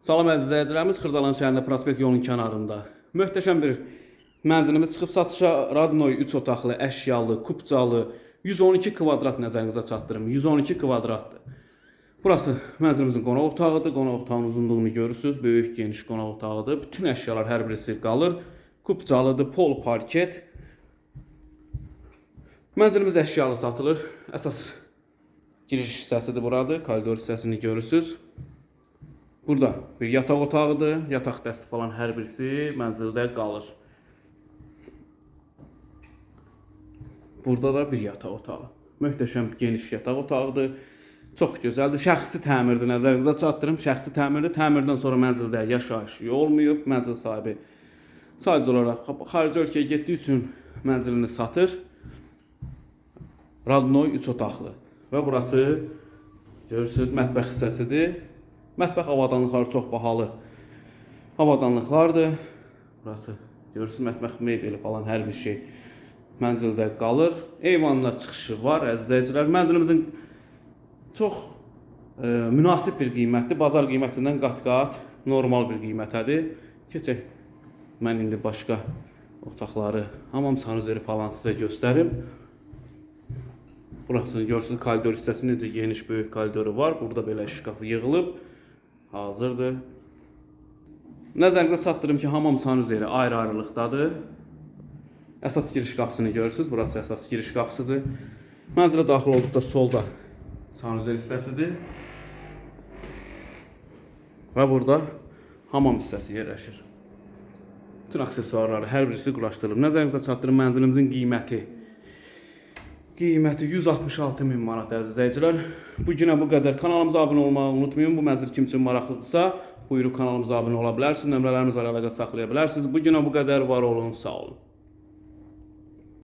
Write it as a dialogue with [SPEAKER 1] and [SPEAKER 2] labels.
[SPEAKER 1] Salam əziz izləyicilərimiz, Xırdalan şəhərində Prospekt yolunun kənarında möhtəşəm bir mənzilimiz çıxıb satışa. Radnoy 3 otaqlı, əşyalı, kubcalı, 112 kvadrat nəzərinizə çatdırım. 112 kvadratdır. Burası mənzilimizin qonaq otağıdır. Qonaq otağının uzunluğunu görürsünüz. Böyük, geniş qonaq otağıdır. Bütün əşyalar hər birisi qalır. Kubcalıdır, pol parket. Mənzilimiz əşyalı satılır. Əsas giriş hissəsidir buradır. Koridor hissəsini görürsünüz. Burada bir yataq otağıdır. Yataq dəsti falan hər birisi mənzildə qalır. Burada da bir yataq otağı. Möhtəşəm geniş yataq otağıdır. Çox gözəldir. Şəxsi təmirdir. Nəzərinizə çatdırım. Şəxsi təmirdir. Təmirdən sonra mənzildə yaşayış olmayıb. Mənzil sahibi sadəcə olaraq xarici ölkəyə getdiyi üçün mənzilini satır. Radnoy 3 otaqlı. Və burası görürsünüz mətbəx hissəsidir. Mətbəx avadanlıqları çox bahalı avadanlıqlardır. Burası görürsünüz mətbəx mebeli falan hər bir şey mənzildə qalır. Eyvanla çıxışı var əziz izləyicilər. Mənzilimizin çox münasib bir qiymətdir. Bazar qiymətindən qat-qat normal bir qiymətədir. Keçək. Mən indi başqa otaqları, hamam sanuzeli falan sizə göstərim. Burasını görürsünüz, koridor hissəsi necə geniş, böyük koridoru var. Burada belə şkafı yığılıb. Hazırdır. Nəzərinizə çatdırım ki, hamam sanuzeli ayrı-ayrılıqdadır. Əsas giriş qapısını görürsünüz. Burası əsas giriş qapısıdır. Mənzilə daxil olduqda solda sanuzel hissəsidir. Və burada hamam hissəsi yerləşir. Bütün aksesuarları hər birisi quraşdırılıb. Nəzərinizə çatdırım mənzilimizin qiyməti. Qiyməti 166.000 manat əziz izləyicilər. Bu günə bu qədər. Kanalımıza abunə olmağı unutmayın. Bu mənzil kim üçün maraqlıdırsa, buyurub kanalımıza abunə ola bilərsiniz. Nömrələrimiz var, əlaqə saxlaya bilərsiniz. Bu günə bu qədər. Var olun, sağ olun.